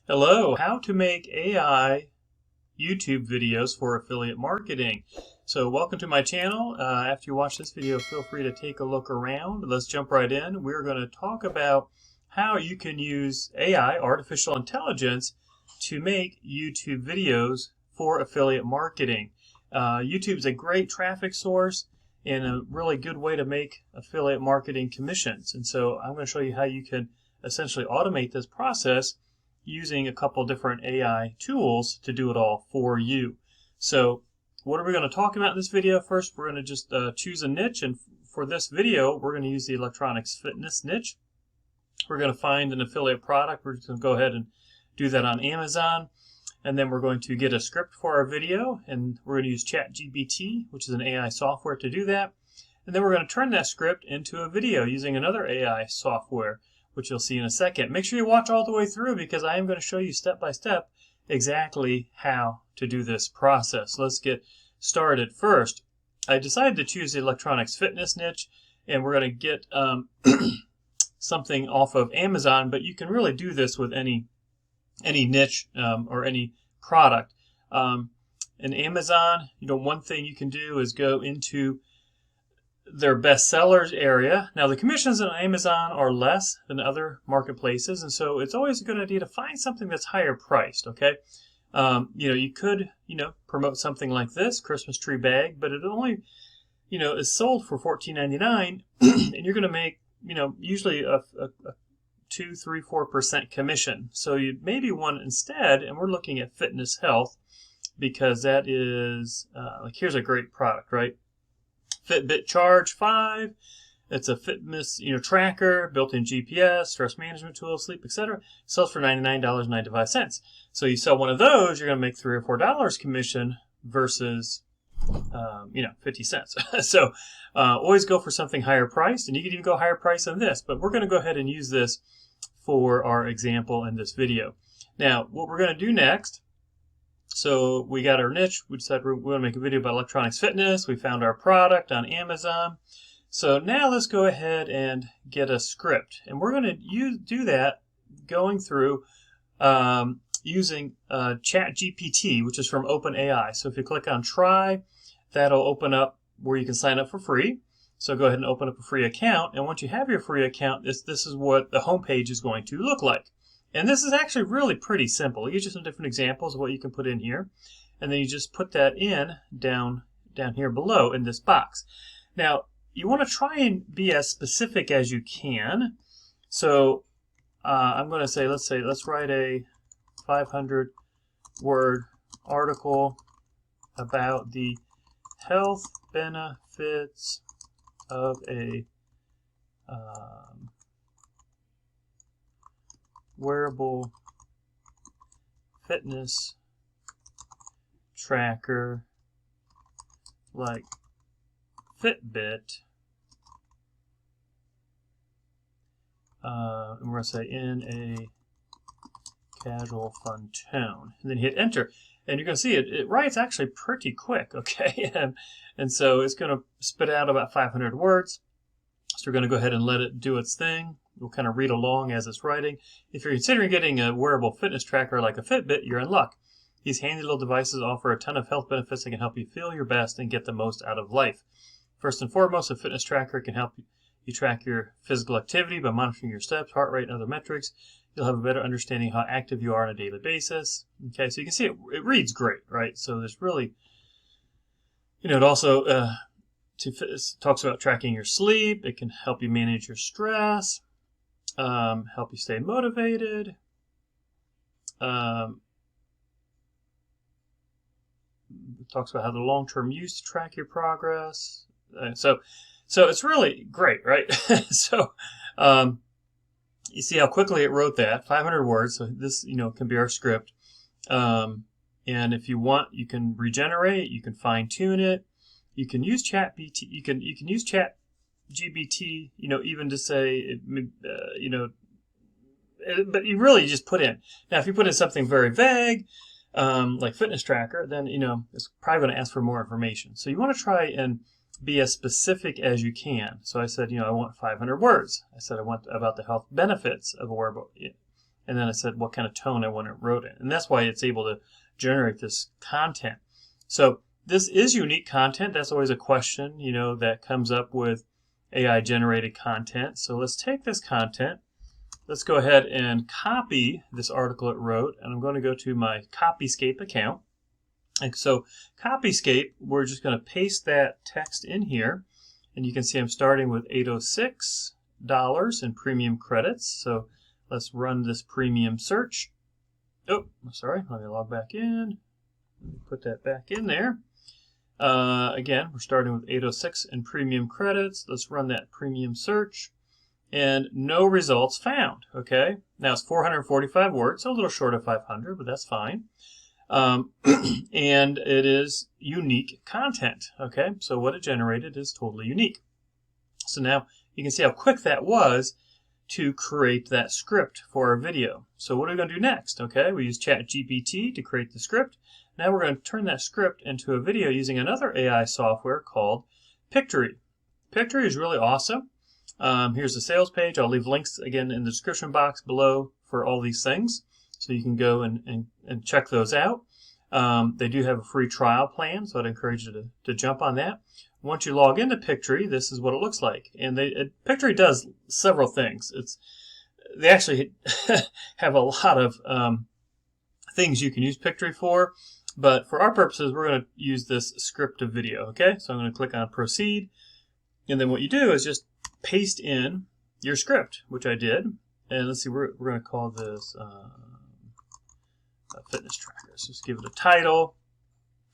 Hello, how to make AI YouTube videos for affiliate marketing. So welcome to my channel. After you watch this video, feel free to take a look around. Let's jump right in. We're going to talk about how you can use AI, artificial intelligence, to make YouTube videos for affiliate marketing. YouTube is a great traffic source and a really good way to make affiliate marketing commissions. And so I'm going to show you how you can essentially automate this process using a couple different AI tools to do it all for you. So what are we going to talk about in this video? First, we're going to just choose a niche, and for this video, we're going to use the electronics fitness niche. We're going to find an affiliate product. We're just going to go ahead and do that on Amazon, and then we're going to get a script for our video, and we're going to use ChatGPT, which is an AI software, to do that. And then we're going to turn that script into a video using another AI software, which you'll see in a second. Make sure you watch all the way through because I am going to show you step by step exactly how to do this process. Let's get started. First, I decided to choose the electronics fitness niche, and we're going to get something off of Amazon, but you can really do this with any niche or any product. In Amazon, one thing you can do is go into their best sellers area. Now, the commissions on Amazon are less than other marketplaces, and so it's always a good idea to find something that's higher priced, okay? You could, promote something like this, Christmas tree bag, but it only, is sold for $14.99, and you're going to make, usually a 2, 3, 4% commission. So you maybe want instead, and we're looking at fitness health, because that is, here's a great product, right? Fitbit Charge 5. It's a fitness tracker, built-in GPS, stress management tool, sleep, etc. Sells for $99.95. So you sell one of those, you're going to make $3 or $4 commission versus 50 cents. So always go for something higher priced, and you can even go higher price than this. But we're going to go ahead and use this for our example in this video. Now, what we're going to do next. So we got our niche. We decided we want to make a video about electronics fitness. We found our product on Amazon. So now let's go ahead and get a script. And we're going to do that going through using ChatGPT, which is from OpenAI. So if you click on try, that'll open up where you can sign up for free. So go ahead and open up a free account. And once you have your free account, this is what the homepage is going to look like. And this is actually really pretty simple. I'll give you some different examples of what you can put in here. And then you just put that in down here below in this box. Now, you want to try and be as specific as you can. So I'm going to say, let's write a 500-word article about the health benefits of a wearable fitness tracker like Fitbit. And we're going to say in a casual, fun tone. And then hit enter. And you're going to see it writes actually pretty quick, okay? and so it's going to spit out about 500 words. So we're going to go ahead and let it do its thing. We'll kind of read along as it's writing. If you're considering getting a wearable fitness tracker like a Fitbit, you're in luck. These handy little devices offer a ton of health benefits that can help you feel your best and get the most out of life. First and foremost, a fitness tracker can help you track your physical activity by monitoring your steps, heart rate, and other metrics. You'll have a better understanding of how active you are on a daily basis. Okay, so you can see it reads great, right? So there's really, it also talks about tracking your sleep. It can help you manage your stress. Help you stay motivated. It talks about how the long-term use to track your progress. So it's really great, right? So you see how quickly it wrote that, 500 words. So this, can be our script. And if you want, you can regenerate. You can fine-tune it. You can use ChatGPT. You can use ChatGPT, even to say, but you really just put in. Now, if you put in something very vague, like fitness tracker, then, it's probably going to ask for more information. So you want to try and be as specific as you can. So I said, I want 500 words. I said I want about the health benefits of a wearable. and then I said what kind of tone I want it wrote in. And that's why it's able to generate this content. So this is unique content. That's always a question, that comes up with AI generated content. So let's take this content. Let's go ahead and copy this article it wrote, and I'm going to go to my Copyscape account. And so Copyscape, we're just going to paste that text in here, and you can see I'm starting with $806 in premium credits. So let's run this premium search. Oh, sorry, let me log back in. Let me put that back in there. Again, we're starting with 806 in premium credits. Let's run that premium search. And no results found, okay? Now it's 445 words, so a little short of 500, but that's fine. And it is unique content, okay? So what it generated is totally unique. So now you can see how quick that was to create that script for our video. So what are we going to do next, okay? We use ChatGPT to create the script. Now we're going to turn that script into a video using another AI software called Pictory. Pictory is really awesome. Here's the sales page. I'll leave links again in the description box below for all these things, so you can go and check those out. They do have a free trial plan, so I'd encourage you to jump on that. Once you log into Pictory, this is what it looks like. And Pictory does several things. They actually have a lot of things you can use Pictory for, but for our purposes, we're going to use this script of video. Okay, so I'm going to click on Proceed, and then what you do is just paste in your script, which I did. And let's see, we're going to call this fitness tracker. So just give it a title.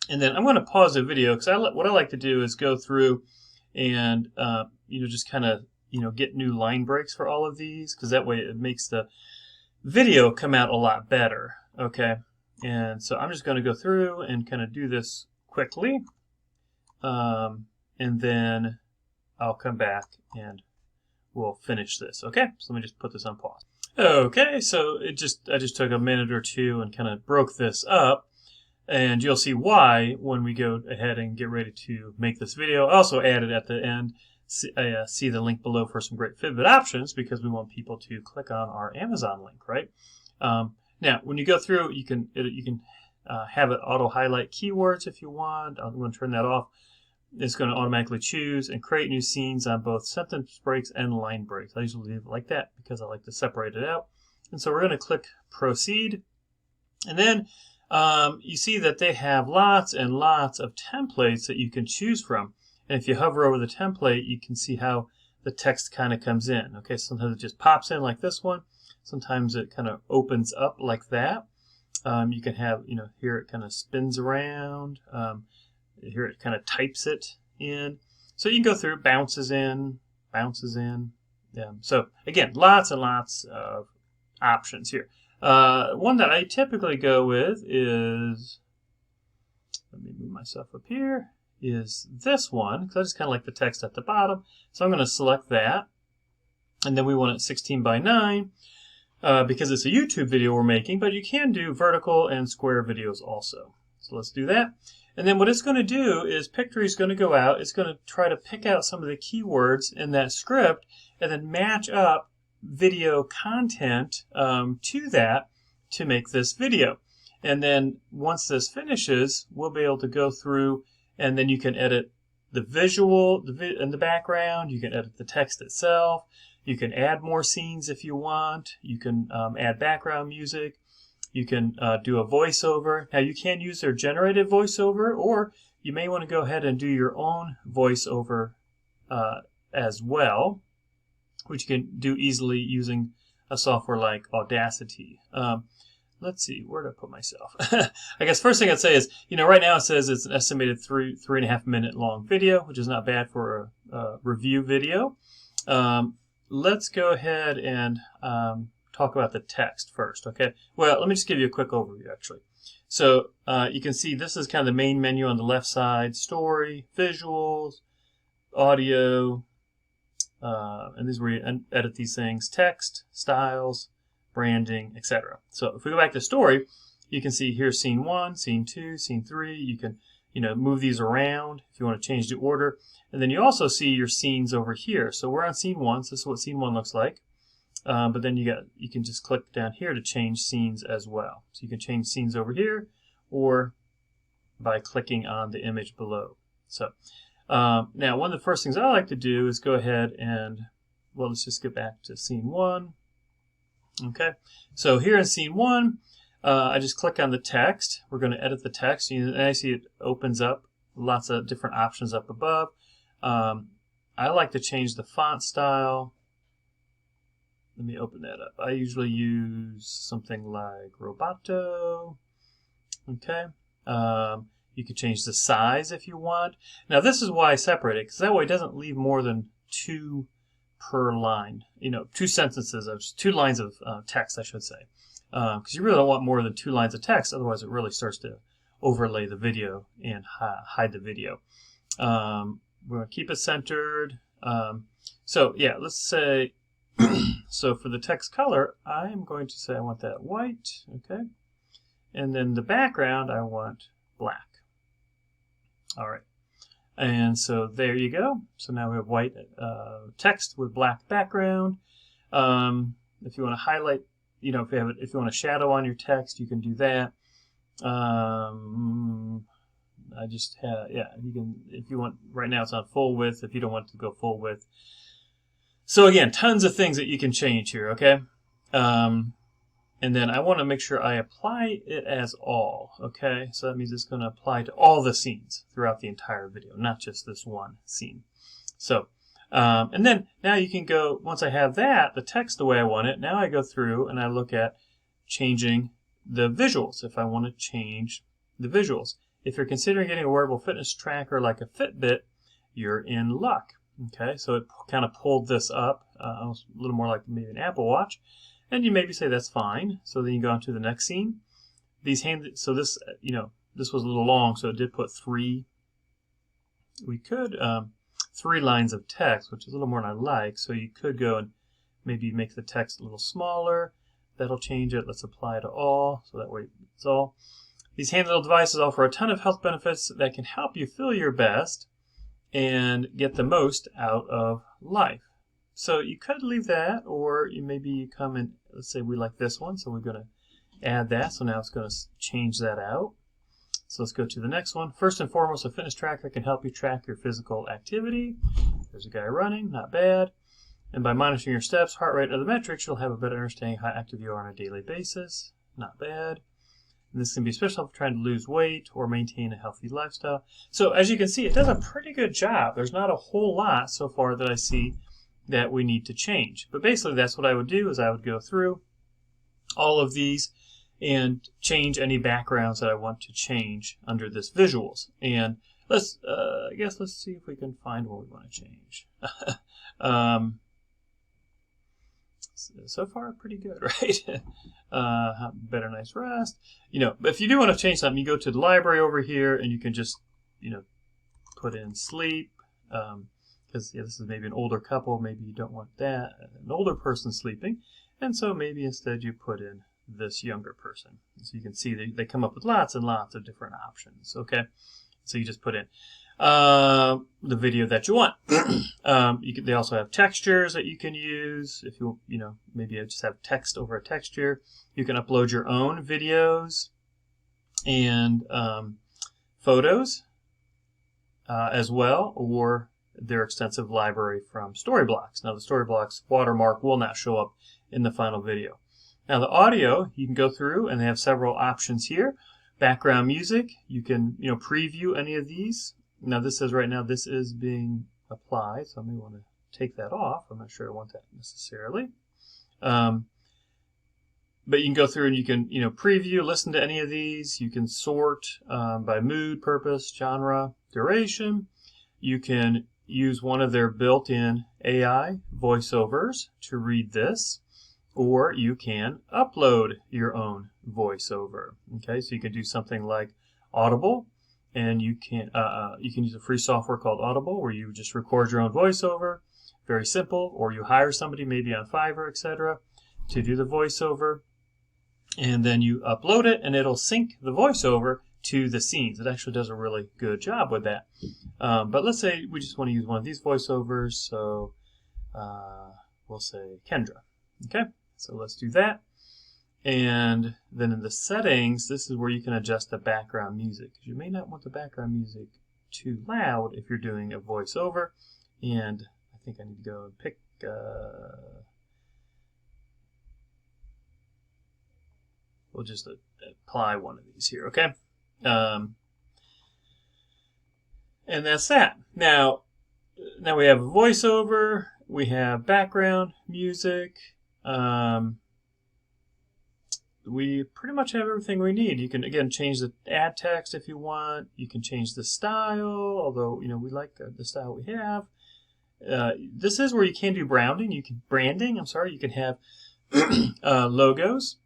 And then I'm going to pause the video because what I like to do is go through and just kind of get new line breaks for all of these, because that way it makes the video come out a lot better. Okay, and so I'm just going to go through and kind of do this quickly, and then I'll come back and we'll finish this. Okay, so let me just put this on pause. Okay, so I just took a minute or two and kind of broke this up, and you'll see why when we go ahead and get ready to make this video. I also added at the end, see the link below for some great Fitbit options, because we want people to click on our Amazon link, right? Now, when you go through, you can have it auto highlight keywords if you want. I'm going to turn that off. It's going to automatically choose and create new scenes on both sentence breaks and line breaks. I usually leave it like that because I like to separate it out. And so we're going to click Proceed. And then you see that they have lots and lots of templates that you can choose from. And if you hover over the template, you can see how the text kind of comes in. Okay, sometimes it just pops in like this one. Sometimes it kind of opens up like that. You can have, here it kind of spins around. Here it kind of types it in. So you can go through, bounces in. So again, lots and lots of options here. One that I typically go with is, let me move myself up here, is this one, because I just kind of like the text at the bottom. So I'm going to select that. And then we want it 16 by 9 because it's a YouTube video we're making, but you can do vertical and square videos also. So let's do that. And then what it's going to do is Pictory is going to go out. It's going to try to pick out some of the keywords in that script and then match up video content to that to make this video. And then once this finishes, we'll be able to go through, and then you can edit the visual in the background. You can edit the text itself. You can add more scenes if you want. You can add background music. You can do a voiceover. Now you can use their generated voiceover, or you may want to go ahead and do your own voiceover as well, which you can do easily using a software like Audacity. Let's see, where did I put myself? I guess first thing I'd say is, right now it says it's an estimated 3.5 minute long video, which is not bad for a review video. Let's go ahead and talk about the text first, okay? Well, let me just give you a quick overview, actually. So you can see this is kind of the main menu on the left side: story, visuals, audio, and this is where you edit these things: text, styles, branding, etc. So if we go back to story, you can see here scene 1, scene 2, scene 3. You can move these around if you want to change the order. And then you also see your scenes over here. So we're on scene 1, so this is what scene 1 looks like. But then you can just click down here to change scenes as well. So you can change scenes over here, or by clicking on the image below. So now one of the first things I like to do is go ahead and, well, let's just get back to scene 1. Okay, so here in scene 1, I just click on the text. We're going to edit the text, and I see it opens up lots of different options up above. I like to change the font style. Let me open that up. I usually use something like Roboto. Okay. You can change the size if you want. Now this is why I separate it, because that way it doesn't leave more than 2 per line. 2 sentences, of 2 lines of text, I should say. Because you really don't want more than 2 lines of text, otherwise it really starts to overlay the video and hide the video. We're going to keep it centered. So yeah, let's say, so for the text color, I'm going to say I want that white, okay? And then the background, I want black. All right. And so there you go. So now we have white text with black background. If you want to highlight, if you want a shadow on your text, you can do that. I just have, yeah, you can, if you want, right now it's on full width, if you don't want to go full width. So again, tons of things that you can change here, okay? And then I want to make sure I apply it as all, okay? So that means it's going to apply to all the scenes throughout the entire video, not just this one scene. So, and then now you can go, once I have that, the text the way I want it, now I go through and I look at changing the visuals, if I want to change the visuals. If you're considering getting a wearable fitness tracker like a Fitbit, you're in luck. Okay, so it kind of pulled this up, a little more like maybe an Apple Watch, and you maybe say that's fine. So then you go on to the next scene. So this, this was a little long, so it did put 3. We could 3 lines of text, which is a little more than I like. So you could go and maybe make the text a little smaller. That'll change it. Let's apply to all, so that way it's all. These handheld devices offer a ton of health benefits that can help you feel your best and get the most out of life. So you could leave that, or maybe you come and, let's say we like this one, so we're going to add that. So now it's going to change that out. So let's go to the next one. First and foremost, a fitness tracker can help you track your physical activity. There's a guy running, not bad. And by monitoring your steps, heart rate, and other metrics, you'll have a better understanding of how active you are on a daily basis. Not bad. And this can be especially for trying to lose weight or maintain a healthy lifestyle. So as you can see, it does a pretty good job. There's not a whole lot so far that I see that we need to change. But basically that's what I would do, is I would go through all of these and change any backgrounds that I want to change under this visuals. And let's, I guess let's see if we can find what we want to change. So far, pretty good, right? Better night's rest. If you do want to change something, you go to the library over here, and you can just, put in sleep. Because this is maybe an older couple, maybe you don't want that, an older person sleeping, and so maybe instead you put in this younger person. So you can see they come up with lots and lots of different options. Okay, so you just put in the video that you want. They also have textures that you can use. If you maybe you just have text over a texture. You can upload your own videos and photos as well, or their extensive library from Storyblocks. Now the Storyblocks watermark will not show up in the final video. Now the audio, you can go through and they have several options here. Background music, you can preview any of these. Now this says right now this is being applied, so I may want to take that off. I'm not sure I want that necessarily. But you can go through and you can preview, listen to any of these. You can sort by mood, purpose, genre, duration. You can use one of their built-in AI voiceovers to read this, or you can upload your own voiceover. Okay, so you can do something like Audible, and you can use a free software called Audible where you just record your own voiceover. Very simple. Or you hire somebody maybe on Fiverr, etc., to do the voiceover, and then you upload it, and it'll sync the voiceover to the scenes. It actually does a really good job with that. But let's say we just want to use one of these voiceovers, so we'll say Kendra. Okay, so let's do that. And then in the settings, this is where you can adjust the background music. You may not want the background music too loud if you're doing a voiceover. And I think I need to go and pick... we'll just apply one of these here, okay? And that's that. Now we have a voiceover, we have background music. We pretty much have everything we need. You can, again, change the ad text if you want. You can change the style, although, we like the style we have. This is where you can do branding. You can have logos.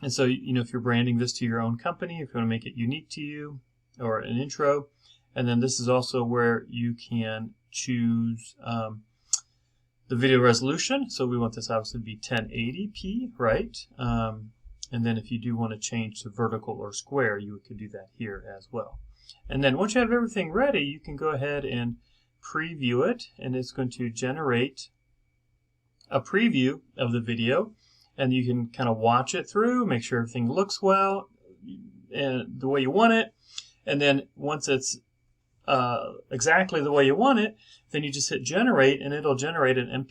And so, if you're branding this to your own company, if you want to make it unique to you, or an intro. And then this is also where you can choose the video resolution. So we want this obviously to be 1080p, right? And then if you do want to change to vertical or square, you could do that here as well. And then once you have everything ready, you can go ahead and preview it, and it's going to generate a preview of the video. And you can kind of watch it through, make sure everything looks well and the way you want it. And then once it's exactly the way you want it, then you just hit generate, and it'll generate an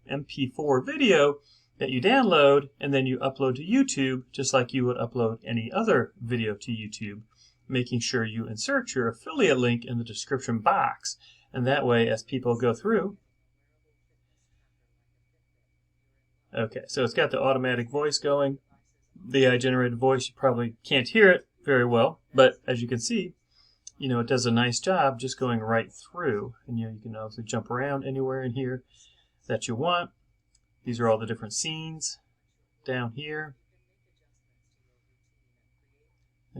MP4 video that you download, and then you upload to YouTube just like you would upload any other video to YouTube, making sure you insert your affiliate link in the description box. And that way, as people go through... Okay, so it's got the automatic voice going. The AI-generated voice, you probably can't hear it very well, but as you can see, it does a nice job just going right through. And you can also jump around anywhere in here that you want. These are all the different scenes down here.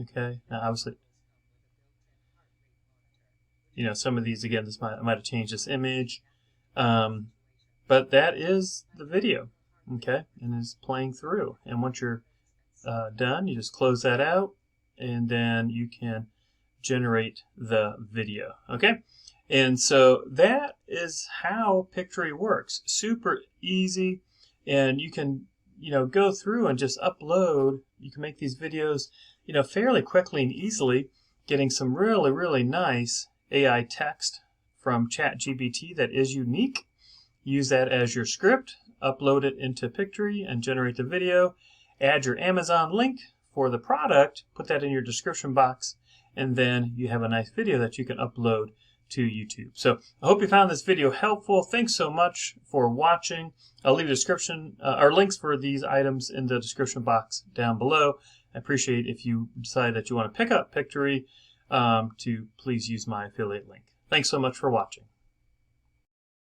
Okay, now obviously, some of these, again, I might have changed this image, but that is the video. Okay, and it's playing through. And once you're done, you just close that out, and then you can generate the video. Okay, and so that is how Pictory works. Super easy, and you can go through and just upload. You can make these videos fairly quickly and easily, getting some really nice AI text from ChatGPT that is unique. Use that as your script, upload it into Pictory, and generate the video. Add your Amazon link for the product, put that in your description box, and then you have a nice video that you can upload to YouTube. So I hope you found this video helpful. Thanks so much for watching. I'll leave a description or links for these items in the description box down below. I appreciate if you decide that you want to pick up Pictory to please use my affiliate link. Thanks so much for watching.